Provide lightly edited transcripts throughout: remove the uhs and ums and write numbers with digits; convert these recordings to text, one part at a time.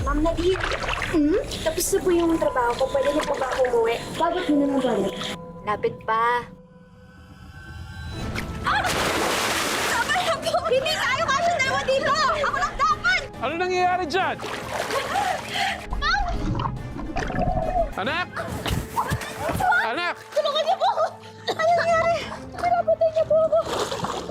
Ma'am Nadine, tapos na po yung trabaho ko. Pwede na po ba ako umuwi? Bakit mo naman balik? Lapit pa. Tama na po! Hindi tayo kasya dalawa dito! Ako lang dapat! Ano nangyayari dyan? Anak! Anak! Tulungan niyo po ako! Ano nangyari? Pinapatay niyo po ako!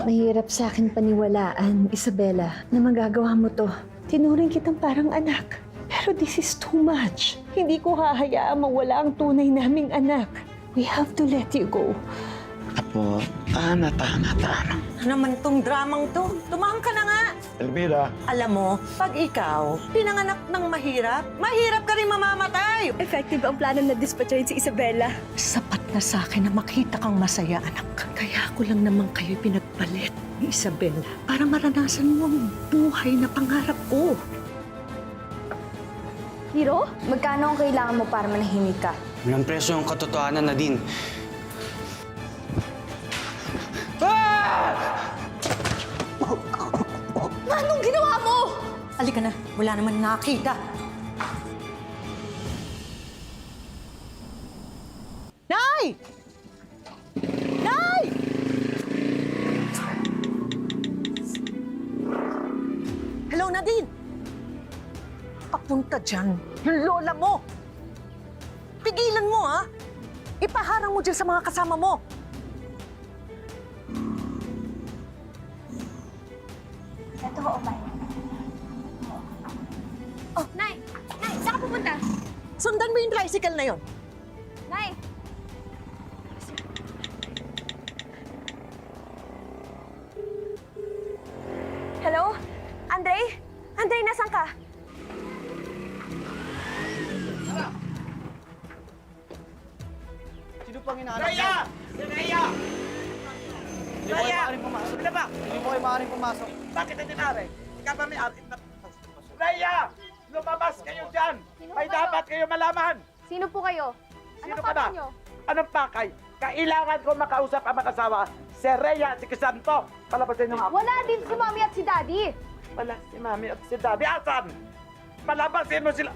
Mahirap sa akin paniwalaan, Isabela, na magagawa mo to. Tinuring kitang parang anak. Pero this is too much. Hindi ko hahayaan mawala ang tunay naming anak. We have to let you go. Apo, tama. Ano naman tong dramang to? Tumahang ka na nga. Elvira, Alam mo, pag ikaw, pinanganak ng mahirap, mahirap ka rin mamamatay. Effective ang plano na dispatcherin si Isabela. Sapat na sa akin na makita kang masaya, anak. Kaya ko lang naman kayo pinagpalit ni Isabela para maranasan mo ang buhay na pangarap ko. Hiro, magkano ang kailangan mo para manahimik ka? Walang preso yung katotohanan, Nadine. Anong ginawa mo? Halika na, wala naman nakita. Nay! Nay! Hello, Nadine. Papunta dyan, yung lola mo. Pigilan mo, ha? Ipaharang mo dyan sa mga kasama mo. Ito ko, Umay. Oh, Nay! Nay, saan ka pupunta? Sundan mo yung tricycle na yon. Nay! Hello? Andre? Andre, nasan ka? Sino pang hinahanap Raya! Si Raya! Hindi mo kayo maaaring pumasok. Ano ba? Hindi mo kayo maaaring pumasok. Bakit hindi nangyari? Ikaw ba may ari? Raya! Lumabas kayo dyan! May dapat kayo malaman! Sino po kayo? Sino ka ba? Anong pakay? Kailangan ko makausap ang mag-asawa. Si Rhea at si Crisanto. Palabasin niyo nga. Wala din si Mommy at si Daddy. Wala si Mami at si Daddy. Asan? Palabasin mo sila.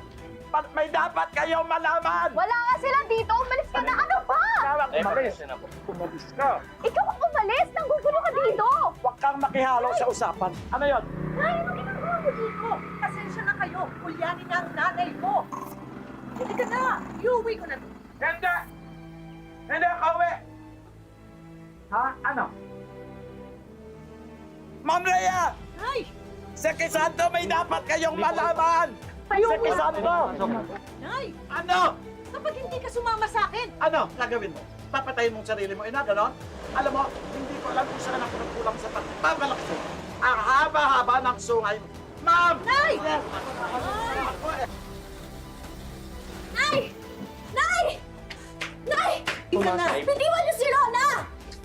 May dapat kayong malaman! Wala nga sila dito. Umalis ka na. Ano ba? Tawag, umalis. Umalis ka. Ikaw ang umalis. Nanggugulo ka dito. Huwag kang makihalo sa usapan. Ano yon? Nay, ano ginagawa mo dito? Pasensya na kayo. Ulyanin na ang nanay mo. Hindi ka na. Iuwi ko na. Hindi! Hindi ako uwi! Ha? Ano? Ma'am Rhea! Nay! Si Crisanto may dapat kayong malaman! Si Crisanto! Nay! Ano? Kapag hindi ka sumama sa akin, Ano gagawin mo? Papatayin mong sarili mo, ina, ganon? Alam mo, hindi ko alam kung saan ako nagkulang sa pagbabalakso. Ang haba-haba ng sungay mo. Ma'am! Nay! Nay! Nay! Nay! Ika na. Bitiwan niyo si Lola!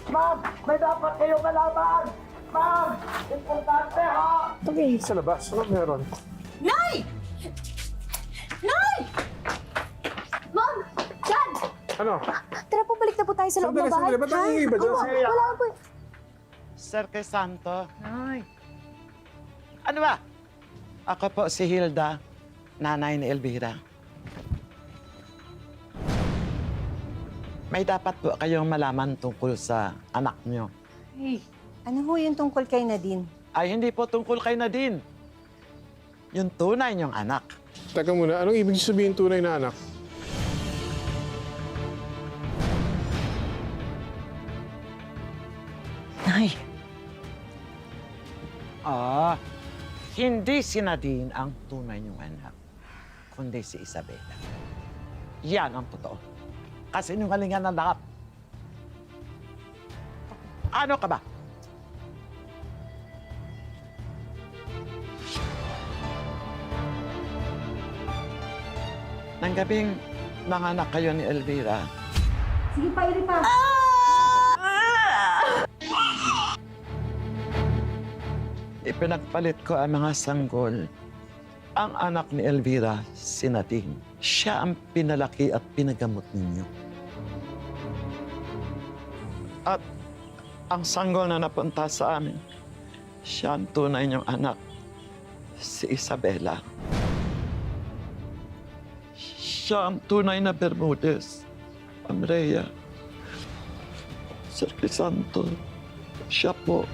Ma'am! May dapat kayong malaman! Ma'am! Importante, ha? Tumingin sa labas. Ano meron? Nay! Nay! Mom! Dad! Ano? Tara po, balik na po tayo sa loob ng bahay. Sandali. Ba't ang iiba dyan? Oo, wala po. Sir Crisanto, Nay! ano ba? Ako po si Hilda, nanay ni Elvira. May dapat po kayong malaman tungkol sa anak niyo. Hey, ano ho yung tungkol kay Nadine? Ay, hindi po tungkol kay Nadine. Yung tunay niyong anak. Teka muna, anong ibig sabihin tunay na anak? Nay! Hindi si Nadine ang tunay niyong anak, kundi si Isabela. Yan ang totoo. Kasi nungalingan na lahat. Ano ka ba? Nang gabing nanganak kayo ni Elvira, Sige pa, iri pa. ipinagpalit ko ang mga sanggol. Ang anak ni Elvira, si Nadine. Siya ang pinalaki at pinagamot ninyo. At ang sanggol na napunta sa amin, siya ang tunay niyong anak, si Isabela. Siya ang tunay na Bermudez. Ma'am Rhea. Sir Crisanto. Siya po.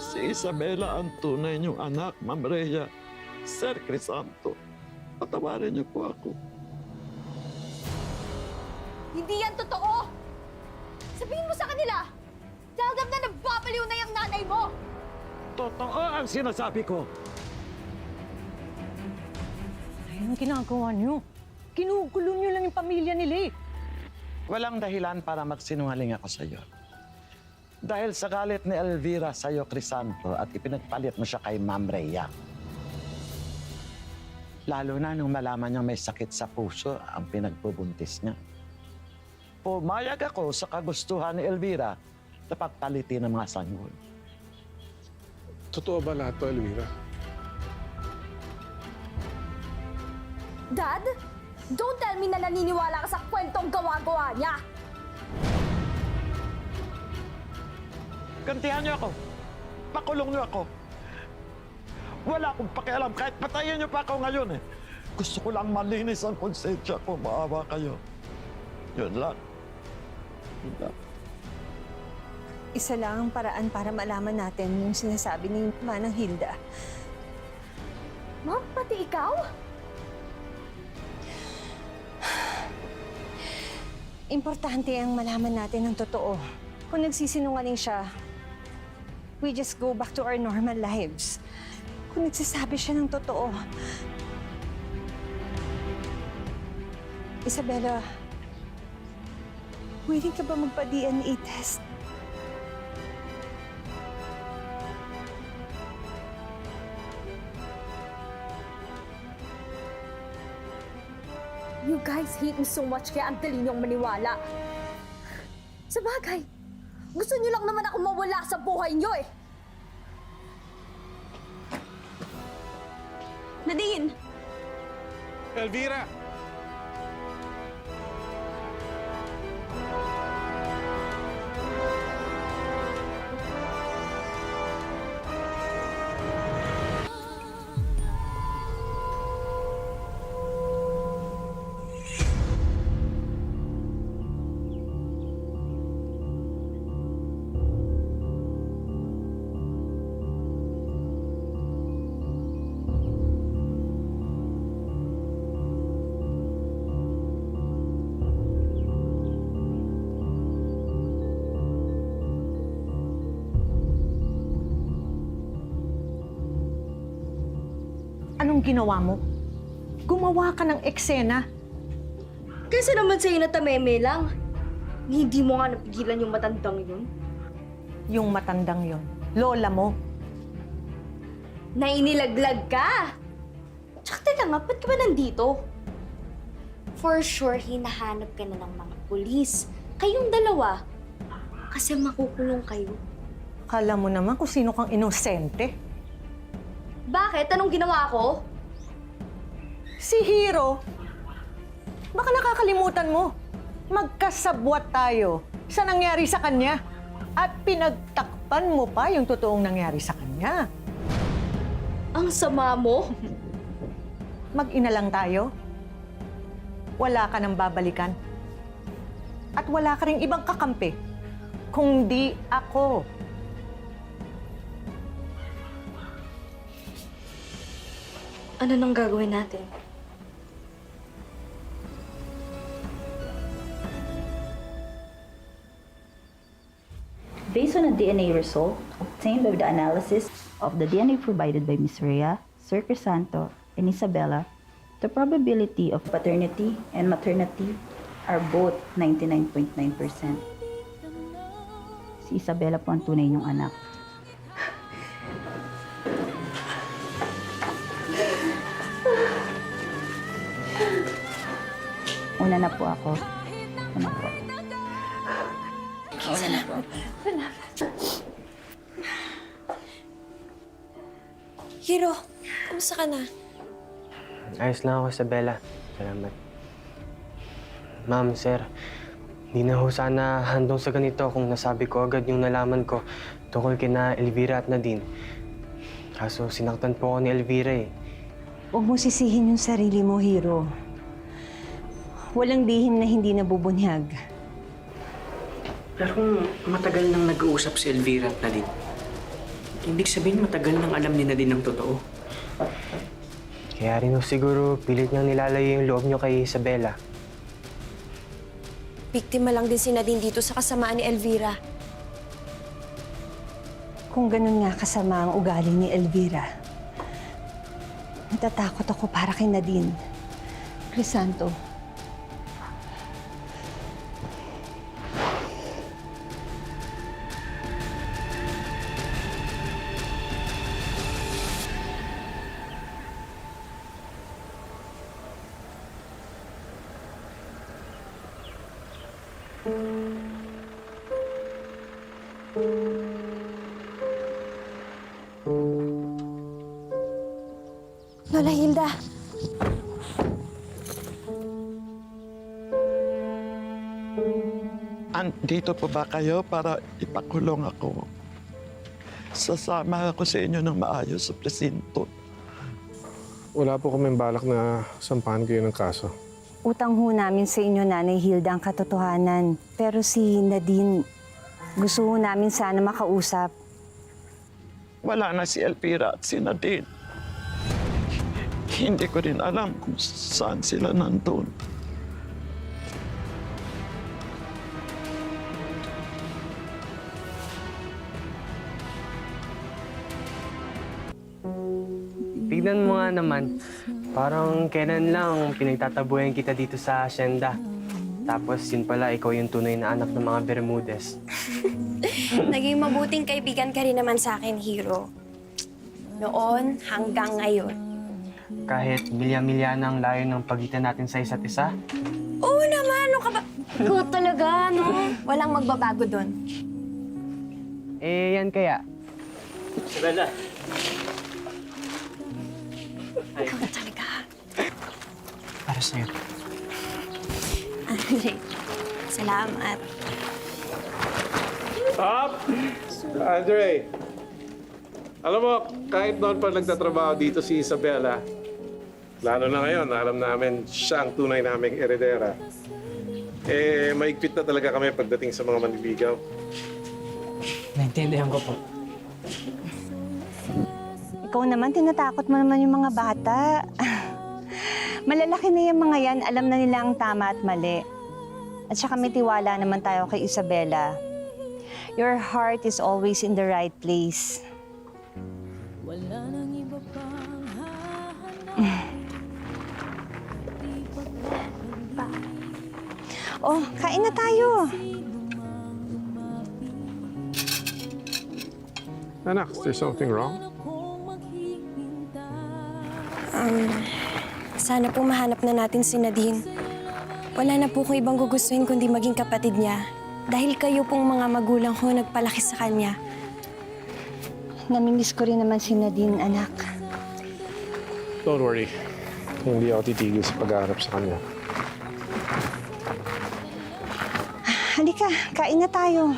Si Isabela ang tunay niyong anak, Ma'am Rhea. Sir Crisanto, patawarin niyo po ako. Hindi yan totoo! Sabihin mo sa kanila! Dagam na nagbabaliw na yung nanay mo! Totoo ang sinasabi ko. Ayun ang ginagawa niyo. Kinugulo niyo lang yung pamilya nila eh. Walang dahilan para magsinungaling ako sa iyo. Dahil sa galit ni Elvira sa iyo, Crisanto, at ipinagpalit mo siya kay Ma'am Rhea. Lalo na nung malaman niyang may sakit sa puso ang pinagbubuntis niya. Pumayag ako sa kagustuhan ni Elvira na pagpalitin ng mga sanggol. Totoo ba lahat to, Elvira? Dad, don't tell me na naniniwala ka sa kwentong gawa-gawa niya! Gantihan niyo ako. Pakulong niyo ako. Wala akong pakialam kahit patayin niyo pa ako ngayon eh. Gusto ko lang malinis ang konsensya ko. Maawa kayo. Yun lang. Yun lang. Isa lang ang paraan para malaman natin yung sinasabi ni Manang Hilda. Ma'am, pati ikaw? Importante ang malaman natin ang totoo. Kung nagsisinungaling siya, we just go back to our normal lives. Kung nagsasabi siya ng totoo. Isabela, willing ka ba magpa-DNA test? You guys hate me so much kaya ang dali niyong maniwala. Sa bagay, gusto niyo lang naman ako mawala sa buhay niyo eh. Nadine! Elvira! Anong ginawa mo? Gumawa ka ng eksena. Kasi naman sa'yo natameme lang. Hindi mo nga napigilan yung matandang yun. Yung matandang yon, lola mo. Nainilaglag ka! Tsaka teka nga, ba't ka ba nandito? For sure, hinahanap ka na ng mga pulis. Kayong dalawa. Kasi makukulong kayo. Kala mo naman kung sino kang inosente. Bakit? Anong ginawa ko? Si Hiro, baka nakakalimutan mo. Magkasabwat tayo sa nangyari sa kanya. At pinagtakpan mo pa yung totoong nangyari sa kanya. Ang sama mo. Mag-ina lang tayo. Wala ka nang babalikan. At wala ka ring ibang kakampi. Kung di ako. Ano nang gagawin natin? Based on a DNA result obtained by the analysis of the DNA provided by Ms. Rhea, Sir Crisanto, and Isabela, the probability of paternity and maternity are both 99.9%. Si Isabela po ang tunay niyong anak. Una na po ako. Una po. Una na po. Hiro, kamusta ka na? Ayos lang ako, Isabela. Salamat. Ma'am, sir, hindi na ho sana handong sa ganito kung nasabi ko agad yung nalaman ko tungkol kina Elvira at Nadine. Kaso sinaktan po ako ni Elvira eh. Huwag mo sisihin yung sarili mo, Hiro. Walang lihim na hindi nabubunyag. Pero kung matagal nang nag-uusap si Elvira at Nadine, ibig sabihin matagal nang alam ni Nadine ang totoo. Kaya rin ho siguro pilit niyang nilalayo yung loob niyo kay Isabela. Biktima lang din si Nadine dito sa kasamaan ni Elvira. Kung ganun nga kasama ang ugali ni Elvira, natatakot ako para kay Nadine. Crisanto, Lola Hilda, Andito po ba kayo para ipakulong ako? Sasama ako sa inyo ng maayos sa presinto. Wala po kaming balak na sampahan kayo ng kaso. utang ho namin sa inyo, Nanay Hilda, ang katotohanan. Pero si Nadine, gusto ho namin sana makausap. Wala na si Elvira at si Nadine. Hindi ko rin alam kung saan sila nandun. Tignan mo nga naman, parang kailan lang pinagtatabuyan kita dito sa asyenda. Tapos yun pala, ikaw yung tunay na anak ng mga Bermudez. naging mabuting kaibigan ka rin naman sa akin, Hiro. Noon hanggang ngayon. Kahit milya-milya na ang layo ng pagitan natin sa isa't isa, Oo naman, ano ka ba? Ikaw talaga, no? Walang magbabago doon. eh yan kaya. Isabela, Ikaw na talaga. Para sa'yo. Andre, salamat. Stop! Andre! Alam mo, kahit noon pa nagtatrabaho dito si Isabela, lalo na ngayon, alam namin siya ang tunay naming eredera. Eh, maigpit na talaga kami pagdating sa mga manliligaw. naintindihan ko po. Ikaw naman, tinatakot mo naman yung mga bata. Malalaki na yung mga yan, alam na nila ang tama at mali. At saka may tiwala naman tayo kay Isabela. Your heart is always in the right place. Oh, kain na tayo. Anak, is there something wrong? Sana po mahanap na natin si Nadine. Wala na po kung ibang gugustuhin kundi maging kapatid niya. Dahil kayo pong mga magulang ko nagpalaki sa kanya. Namimiss ko rin naman si Nadine, anak. Don't worry. Hindi ako titigil sa pag-aarap sa kanya. Halika, kain na tayo.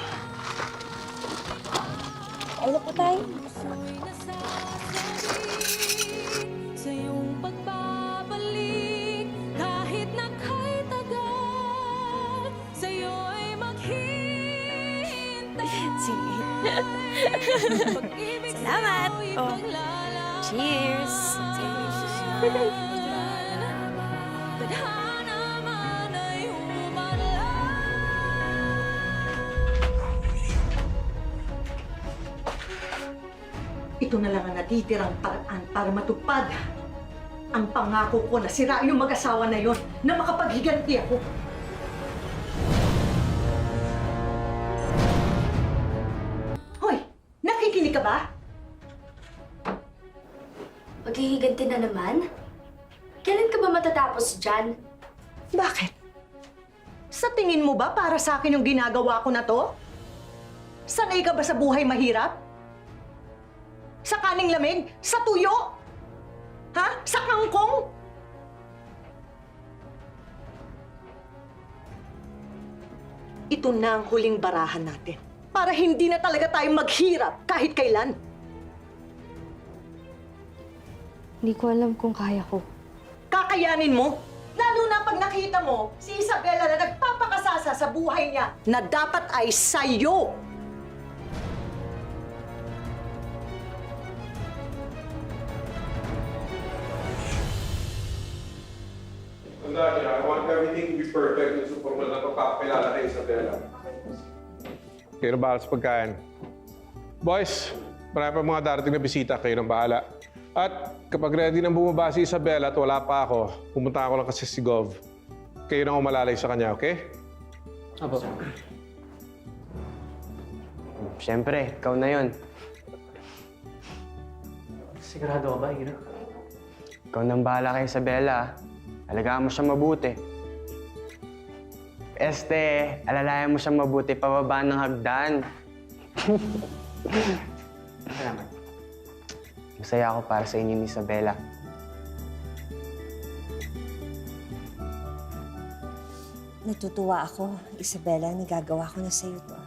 Ano po tayo? Sa iyong pagbabalik, kahit na kay tagal, sa iyo'y maghihintay. Sige. Pag-ibig Salamat. sa'yo'y Oh. paglalakad. Cheers. Tadhana man ay humalag. Ito na lang ang natitirang paraan para matupad ang pangako ko na sira yung mag-asawa na yon na makapaghiganti ako. Hoy! Nakikinig ka ba? Maghihiganti na naman? Kailan ka ba matatapos dyan? Bakit? Sa tingin mo ba para sa akin yung ginagawa ko na to? Sanay ka ba sa buhay mahirap? Sa kaning lamig? Sa tuyo? Ha? Sa kangkong? ito na ang huling barahan natin. Para hindi na talaga tayo maghirap kahit kailan. Hindi ko alam kung kaya ko. Kakayanin mo? Lalo na pag nakita mo si Isabela na nagpapakasasa sa buhay niya na dapat ay sa'yo. Tandaan niya, I want everything to be perfect yung superman na pagpapakilala kay Isabela. Kayo na bahala sa pagkain. Boys, marami pa mga darating na bisita. Kayo nang bahala. At kapag ready nang bumaba si Isabela at wala pa ako, pumunta ako lang kasi si Gov. Kayo nang umalalay sa kanya, okay? Apo. Siyempre, ikaw na yon. Sigurado ka ba, Hiro? Ikaw nang bahala kay Isabela. Alagaan mo siya mabuti. Alalayan mo siya mabuti pababa ng hagdan. Salamat. Masaya ako para sa inyo ni Isabela. Natutuwa ako, Isabela, nagagawa ko na sa'yo to.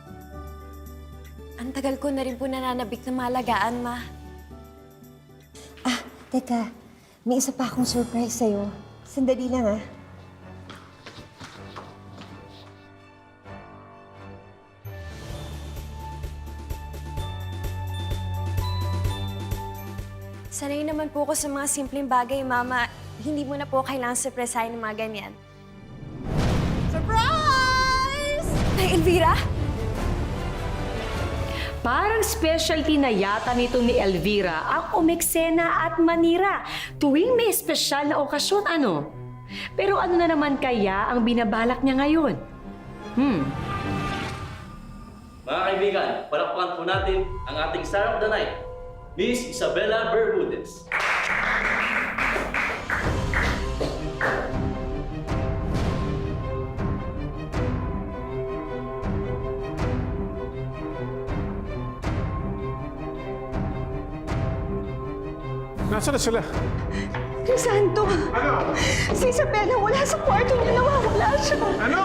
Ang tagal ko na rin po nananabik na malagaan, Ma. Ah, teka. May isa pa akong surprise sa'yo. Sandali lang, ah. Sanay naman po ako sa mga simpleng bagay, Mama. Hindi mo na po kailangan surpresahin ng mga ganyan. Surprise! Ay, Elvira? Parang specialty na yata nito ni Elvira ang umeksena at manira tuwing may espesyal na okasyon, ano? Pero ano na naman kaya ang binabalak niya ngayon? Mga kaibigan, palakpakan po natin ang ating star of the night, Miss Isabela Bermudez. Nasaan na sila? Crisanto! Ano? Si Isabela wala sa kwarto niya. Nawawala siya. Ano?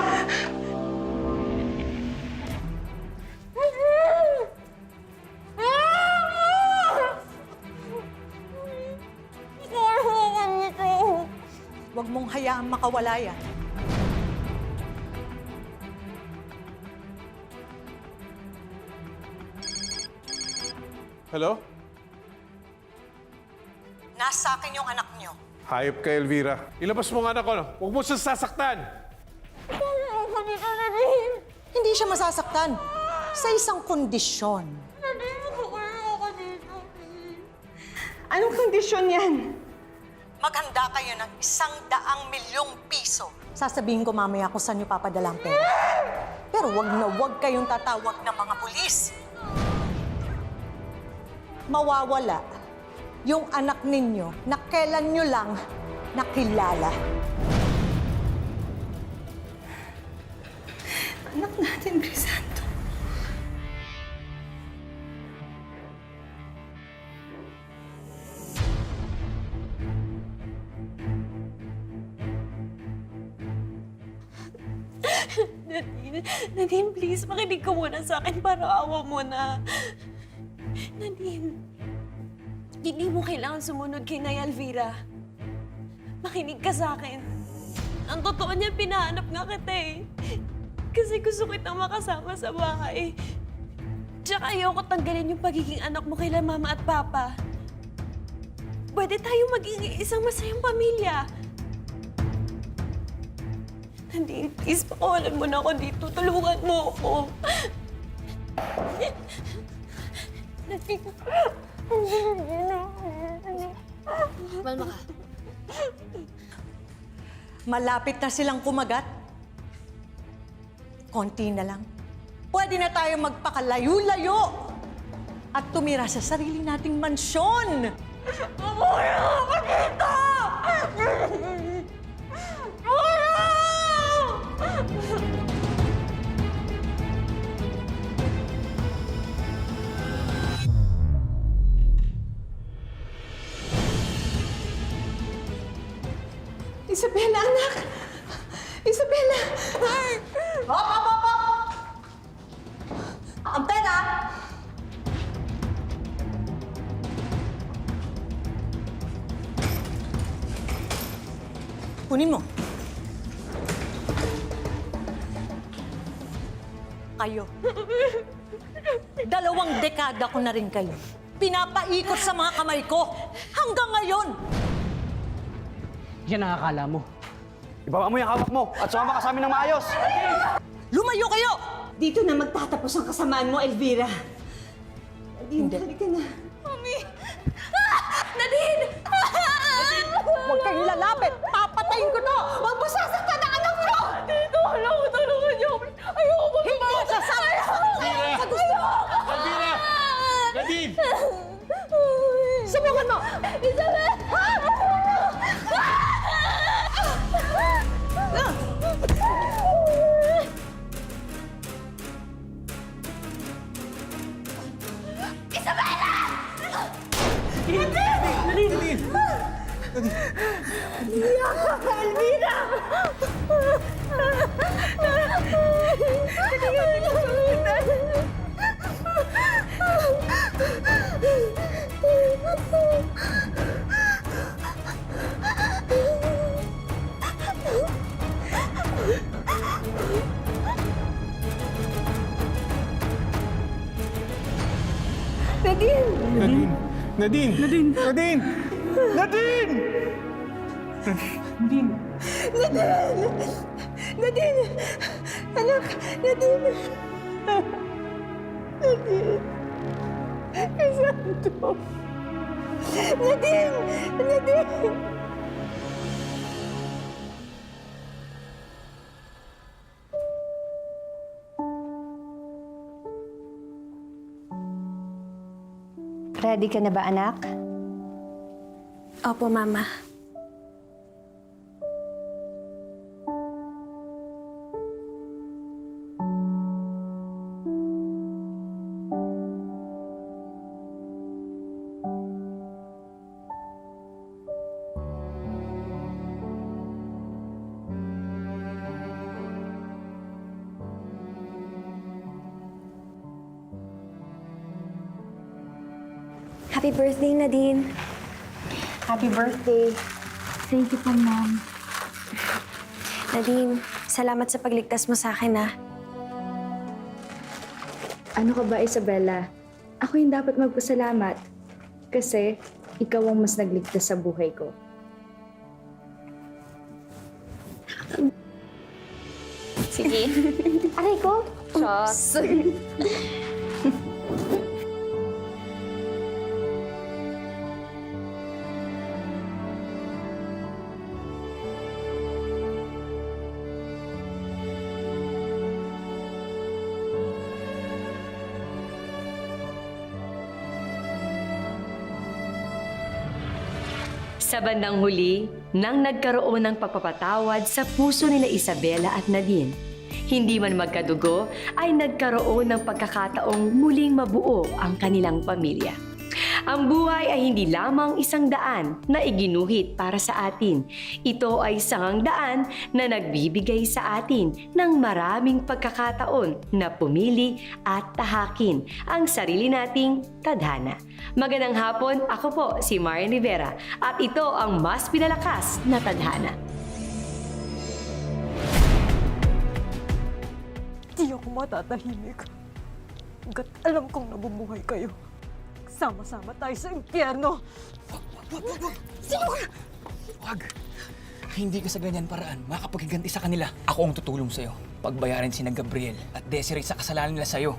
Huwag mong hayaang makawala yan. Hello? Nasa akin yung anak niyo. Hayop ka, Elvira. Ilabas mo ang anak ko, no? Huwag mo siya sasaktan! Hindi siya masasaktan. Sa isang kondisyon. Anong kondisyon yan? Maghanda kayo ng 100,000,000 piso. Sasabihin ko mamaya kung saan niyo papadala ang pera. Pero wag na wag kayong tatawag ng mga pulis. Mawawala yung anak ninyo na kailan nyo lang nakilala. Anak natin, Crisanto. Nadine, please, makinig ka muna sa akin para awa mo na. Nadine, hindi mo kailangan sumunod kay Nay Elvira. Makinig ka sa akin. Ang totoo niya, pinahanap nga kita eh. Kasi gusto kitang makasama sa bahay. Tsaka ayoko tanggalin yung pagiging anak mo kay Mama at Papa. Pwede tayo maging isang masayang pamilya. Nadine, please, pakawalan mo na ako dito. Tulungan mo ako. Nadine. Malma ka. Malapit na silang kumagat. Konti na lang. Pwede na tayo magpakalayo-layo at tumira sa sarili nating mansyon. Mamuha ako dito! Isabela, anak! Isabela! Hop, hop, hop, hop! Kunin mo. Kayo. 2 dekada ko na rin kayo. Pinapaikot sa mga kamay ko. Hanggang ngayon. Yan ang akala mo. Ibaba mo yung hawak mo at sumama ka sa amin ng maayos! Lumayo kayo! Dito na magtatapos ang kasamaan mo, Elvira. Hindi. Halika na. Nadine! Huwag kayong lalapit! Papatayin ko to! Huwag mo sasaktan ang anak ko! Dito, alam ko, tulungan niyo. Ayoko po. Hindi sasaktan! Elvira! Nadine! Subukan mo! Isabel! Nadine! Anak! Nadine! Nadine! Crisanto! Nadine! Nadine! Ready ka na ba, anak? Opo, Mama. Happy birthday, Nadine. Happy birthday. Thank you po, Mom. Nadine, salamat sa pagligtas mo sa akin, ah. Ano ka ba, Isabella? Ako yung dapat magpasalamat. Kasi ikaw ang mas nagligtas sa buhay ko. Sige. Aray ko. Diyos. Sa bandang huli, nang nagkaroon ng pagpapatawad sa puso nila Isabela at Nadine, hindi man magkadugo ay nagkaroon ng pagkakataong muling mabuo ang kanilang pamilya. Ang buhay ay hindi lamang isang daan na iginuhit para sa atin. Ito ay isang daan na nagbibigay sa atin ng maraming pagkakataon na pumili at tahakin ang sarili nating tadhana. Magandang hapon, ako po si Marian Rivera at ito ang mas pinalakas na tadhana. Di ako matatahimik. Hanggat alam kong nabubuhay kayo. Sama-sama tayo sa impyerno. Wag! Hindi ka sa ganyan paraan makapaghiganti sa kanila. Ako ang tutulong sa'yo. Pagbayarin sina Gabriel at Desiree sa kasalanan nila sa'yo.